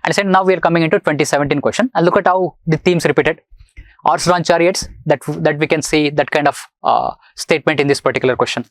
And then now we are coming into 2017 question, and look at how the themes repeated. Horse-drawn chariots, that we can see that kind of statement in this particular question.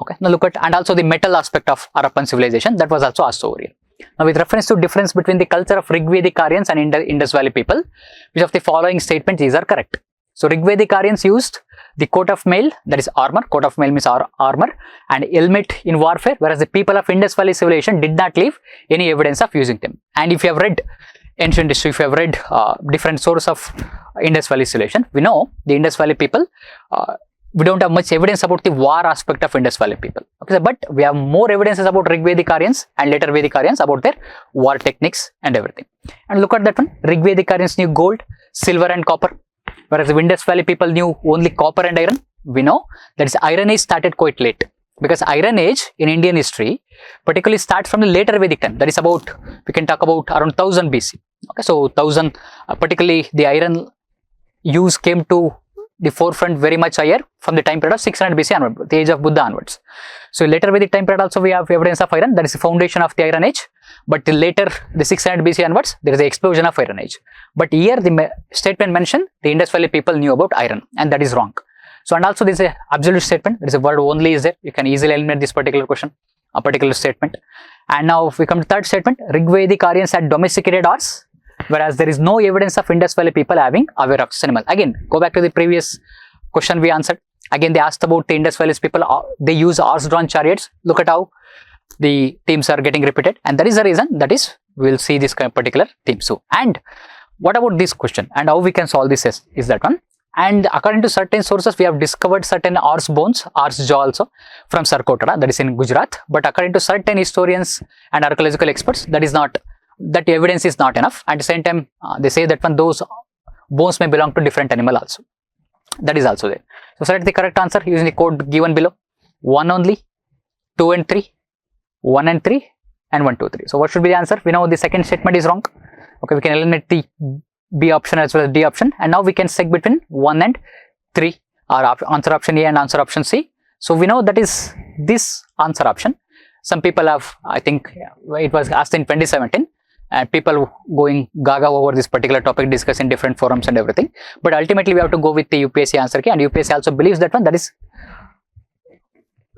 Okay, now look at, and also the metal aspect of Harappan civilization, that was also asked over here. Now with reference to difference between the culture of Rigvedic Aryans and Indus Valley people, which of the following statements these are correct? So Rigvedic Aryans used the coat of mail, that is armor, coat of mail means armor, and helmet in warfare, whereas the people of Indus Valley civilization did not leave any evidence of using them. And if you have read ancient history, if you have read different sources of Indus Valley civilization, we know the Indus Valley people, we don't have much evidence about the war aspect of Indus Valley people. Okay, but we have more evidences about Rigvedic Aryans and later Vedic Aryans about their war techniques and everything. And look at that one, Rigvedic Aryans knew gold, silver and copper, whereas the Indus Valley people knew only copper and iron. We know that is Iron Age started quite late, because Iron Age in Indian history particularly starts from the later Vedic time, that is about, we can talk about around 1000 BC. Okay, so 1000, particularly the iron use came to the forefront very much higher from the time period of 600 BC onward, the age of Buddha onwards. So later Vedic time period also we have evidence of iron, that is the foundation of the Iron Age. But later, the 600 BC onwards, there is the explosion of Iron Age. But here the statement mentioned, the Indus Valley people knew about iron, and that is wrong. So, and also this is an absolute statement, there is a word only is there, you can easily eliminate this particular question, a particular statement. And now if we come to third statement, Rigvedic Aryans had domesticated horse, whereas there is no evidence of Indus Valley people having aware of this animal. Again, go back to the previous question we answered. Again, they asked about the Indus Valley people, they use horse-drawn chariots. Look at how the themes are getting repeated, and that is the reason, that is, we will see this kind of particular theme. So, and what about this question and how we can solve this is that one. And according to certain sources, we have discovered certain horse bones, horse jaw also from Sarkotara, that is in Gujarat. But according to certain historians and archaeological experts, that is not, that evidence is not enough. At the same time, they say that one, those bones may belong to different animal also. That is also there. So select the correct answer using the code given below. 1 only, 2 and 3, 1 and 3, and 1, 2, 3. So what should be the answer? We know the second statement is wrong. Okay, we can eliminate the B option as well as D option, and now we can select between 1 and 3, or answer option A and answer option C. So we know that is this answer option. Some people have, I think it was asked in 2017, and people going gaga over this particular topic, discuss in different forums and everything. But ultimately we have to go with the UPSC answer key, and UPSC also believes that one, that is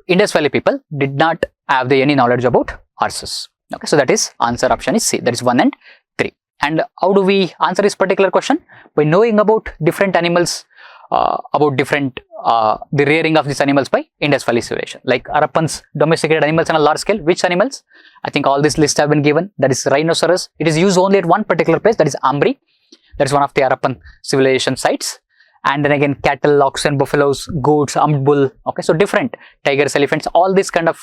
Indus Valley people did not have any knowledge about horses. Okay, so that is answer option is C, that is 1 and 3. And how do we answer this particular question? By knowing about different animals, about different, the rearing of these animals by Indus Valley civilization. Like Harappans domesticated animals on a large scale. Which animals? I think all these lists have been given. That is rhinoceros. It is used only at one particular place, that is Ambri. That is one of the Harappan civilization sites. And then again, cattle, oxen, buffaloes, goats, armed bull. Okay, so different tigers, elephants, all these kind of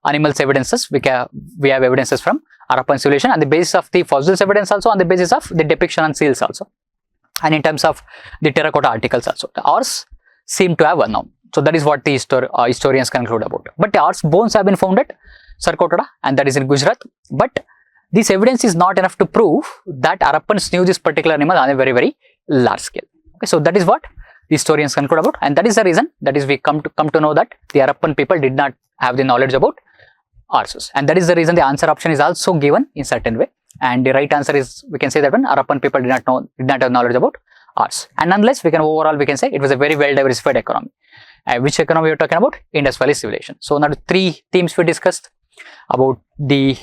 animals evidences, we have evidences from Harappan civilization, on the basis of the fossils evidence, also on the basis of the depiction on seals also, and in terms of the terracotta articles also. The horse seem to have one now. So that is what the historians conclude about. But the horse bones have been found at Sarkotara, and that is in Gujarat. But this evidence is not enough to prove that Harappans knew this particular animal on a very, very large scale. Okay, so that is what the historians conclude about, and that is the reason, that is we come to know that the Harappan people did not have the knowledge about horses, and that is the reason the answer option is also given in certain way, and the right answer is, we can say that one, Harappan people did not have knowledge about horse. And nonetheless, we can say it was a very well diversified economy. Which economy we are talking about? Indus Valley civilization. So now 3 themes we discussed about the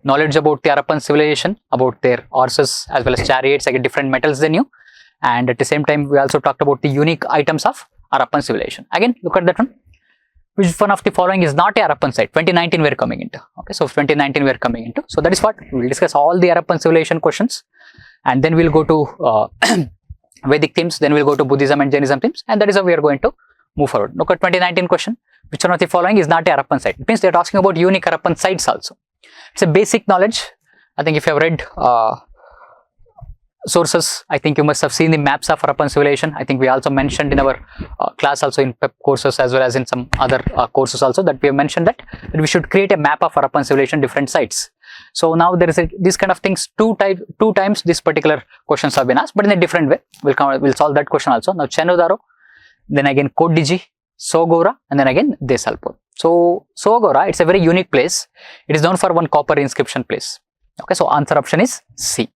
knowledge about the Harappan civilization, about their horses as well as chariots, like different metals they knew, and at the same time we also talked about the unique items of Harappan civilization. Again, look at that one. Which one of the following is not a Harappan site? 2019 we are coming into. Okay, so 2019 we are coming into. So that is what we will discuss, all the Harappan civilization questions, and then we will go to Vedic themes, then we will go to Buddhism and Jainism themes, and that is how we are going to move forward. Look at 2019 question. Which one of the following is not a Harappan site? It means they are asking about unique Harappan sites also. It's a basic knowledge. I think if you have read sources, I think you must have seen the maps of Harappan civilization. I think we also mentioned in our class also, in PEP courses as well as in some other courses also, that we have mentioned that we should create a map of Harappan civilization, different sites. So now there is this kind of things, two times this particular questions have been asked, but in a different way. We'll solve that question also. Now Chenudaro, then again Kodiji, Sogora, and then again Desalpur. So Sogora, it's a very unique place. It is known for one copper inscription place. Okay, so answer option is C,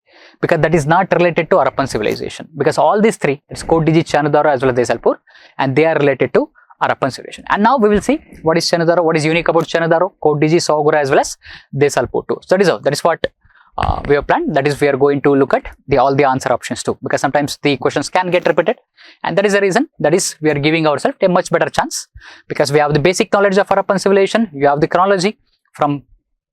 because that is not related to Harappan civilization, because all these three, it's Kodiji, Chanudara as well as Desalpur, and they are related to Harappan civilization. And now we will see what is Chanudara, what is unique about Chanudara, Kodiji, Sogura as well as Desalpur too. So that is what we have planned. That is, we are going to look at all the answer options too, because sometimes the questions can get repeated, and that is the reason. That is, we are giving ourselves a much better chance, because we have the basic knowledge of Harappan civilization. You have the chronology from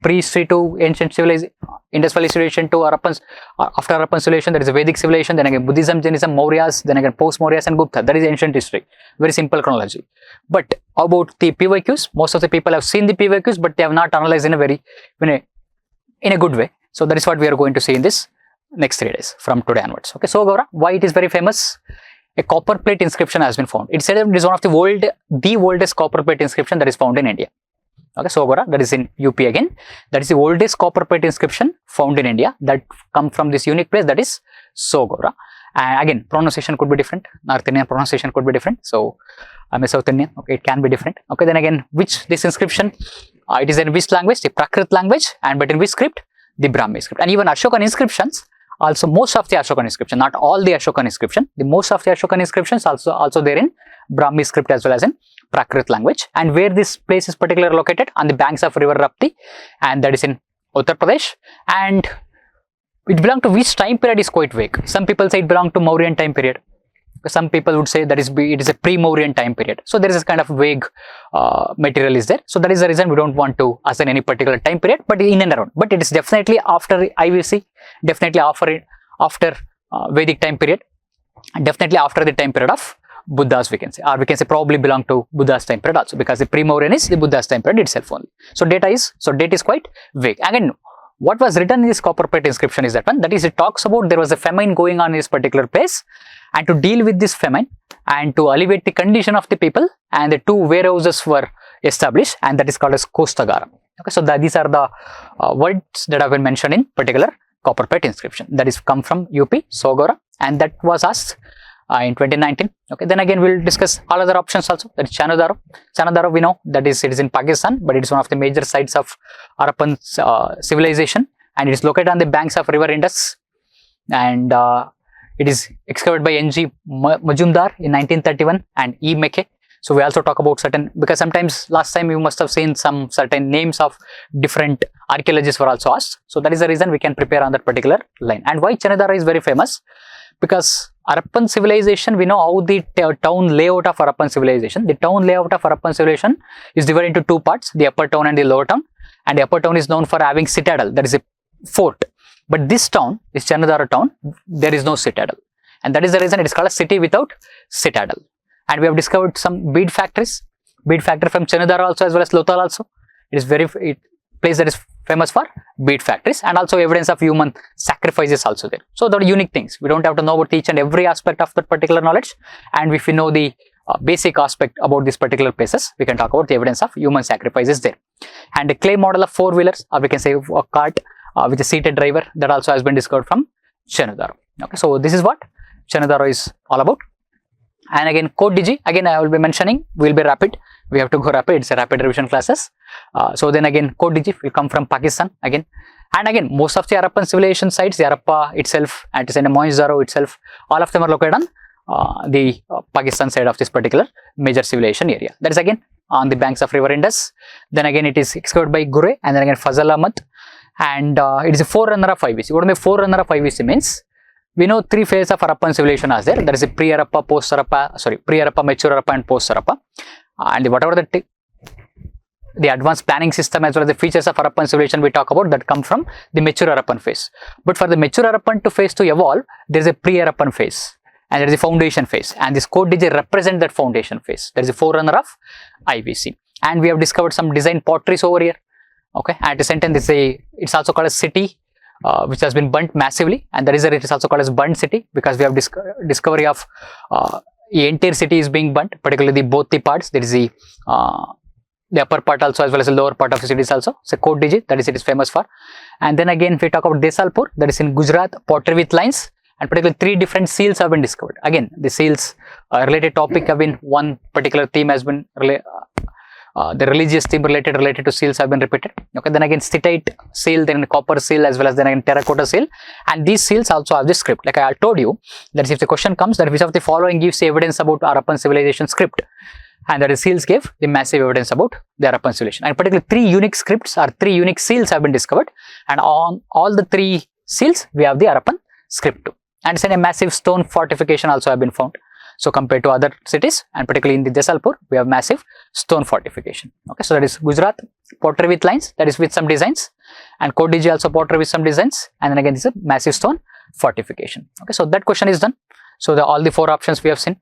prehistory to ancient civilization, Indus Valley civilization to Harappan. After Harappan civilization, there is a Vedic civilization, then again Buddhism, Jainism, Mauryas, then again post-Mauryas and Gupta. That is ancient history. Very simple chronology. But about the PYQs, most of the people have seen the PYQs, but they have not analyzed in a good way. So that is what we are going to see in this next 3 days from today onwards. Okay, so Gaura, why it is very famous? A copper plate inscription has been found. It said it is one of the oldest copper plate inscription that is found in India. Okay, Sogora, that is in UP again. That is the oldest copper plate inscription found in India that come from this unique place, that is Sogora. And again, pronunciation could be different. North Indian pronunciation could be different. So I'm a South Indian. Okay, it can be different. Okay, then again, this inscription, it is in which language? The Prakrit language, but in which script? The Brahmi script. And even Ashokan inscriptions, also most of the Ashokan inscription, not all the Ashokan inscription, the most of the Ashokan inscriptions also there in Brahmi script as well as in Prakrit language. And where this place is particularly located? On the banks of river Rapti, and that is in Uttar Pradesh. And it belongs to which time period is quite vague. Some people say it belongs to Mauryan time period. Some people would say that it is a pre-Mauryan time period. So there is a kind of vague material is there. So that is the reason we don't want to assign any particular time period, but in and around. But it is definitely after IVC, definitely after Vedic time period, and definitely after the time period of Buddhas, we can say, or we can say probably belong to Buddha's time period also, because the pre-Mauryan is the Buddha's time period itself only. So date is quite vague. Again, what was written in this copper plate inscription is that one, that is, it talks about there was a famine going on in this particular place, and to deal with this famine and to alleviate the condition of the people, and the 2 warehouses were established, and that is called as Kostagara. Okay, so these are the words that have been mentioned in particular copper plate inscription that is come from UP, Sogora, and that was asked in 2019. Okay, then again we'll discuss all other options also. That is Chanudara. Chanudara, we know that it is in Pakistan, but it is one of the major sites of Harappan civilization, and it is located on the banks of river Indus, and it is excavated by N.G. Majumdar in 1931 and E. Meke. So we also talk about certain, because sometimes last time you must have seen some certain names of different archaeologists were also asked. So that is the reason we can prepare on that particular line. And why Chanudara is very famous? Because Harappan civilization, we know how the town layout of Harappan civilization. The town layout of Harappan civilization is divided into 2 parts, the upper town and the lower town. And the upper town is known for having citadel, that is a fort. But this town, this Chanudara town, there is no citadel. And that is the reason it is called a city without citadel. And we have discovered some bead factories. Bead factory from Chanudara also, as well as Lothal also. It is place that is famous for bead factories, and also evidence of human sacrifices also there. So there are unique things. We don't have to know about each and every aspect of that particular knowledge. And if we know the basic aspect about these particular places, we can talk about the evidence of human sacrifices there. And a clay model of 4-wheelers, or we can say a cart with a seated driver, that also has been discovered from Chanudara. Okay, so this is what Chanudara is all about. And again, code digi, again I will be mentioning, will be rapid. We have to go rapid, it's a rapid revision classes. So then again, code digi will come from Pakistan again. And again, most of the Harappan civilization sites, the Harappa itself, and it is in Mohenjo-daro itself, all of them are located on the Pakistan side of this particular major civilization area. That is again on the banks of river Indus. Then again, it is excavated by Gure, and then again Fazal Ahmad. And it is a forerunner of IVC. What do the forerunner of IVC means? We know 3 phases of Harappan civilization are there. That is a pre-Harappa, post-Harappa, pre-Harappa, mature Harappa, and post-Harappa. And whatever the advanced planning system as well as the features of Harappan civilization we talk about, that come from the mature Harappan phase. But for the mature Harappan phase to evolve, there is a pre-Harappan phase, and there is a foundation phase. And this code digi represent that foundation phase. There is a forerunner of IVC. And we have discovered some design potteries over here. Okay, at the sentence it's also called a city, which has been burnt massively, and that is it is also called as burnt city, because we have discovery of the entire city is being burnt, particularly both the parts. There is the upper part also, as well as the lower part of the city is also. So code digi, that is it is famous for. And then again, if we talk about Desalpur, that is in Gujarat, pottery with lines, and particularly 3 different seals have been discovered. Again, the seals related topic have been one particular theme has been the religious theme related to seals have been repeated. Okay, then again steatite seal, then copper seal, as well as then again terracotta seal, and these seals also have the script. Like I told you, that is, if the question comes that which of the following gives evidence about Harappan civilization script, and that is seals gave the massive evidence about the Harappan civilization. And particularly 3 unique scripts or 3 unique seals have been discovered, and on all the 3 seals we have the Harappan script too. And a massive stone fortification also have been found. So compared to other cities, and particularly in the Desalpur, we have massive stone fortification. Okay, so that is Gujarat, pottery with lines, that is with some designs, and Kodiji also pottery with some designs, and then again this is a massive stone fortification. Okay, so that question is done. So all the 4 options we have seen.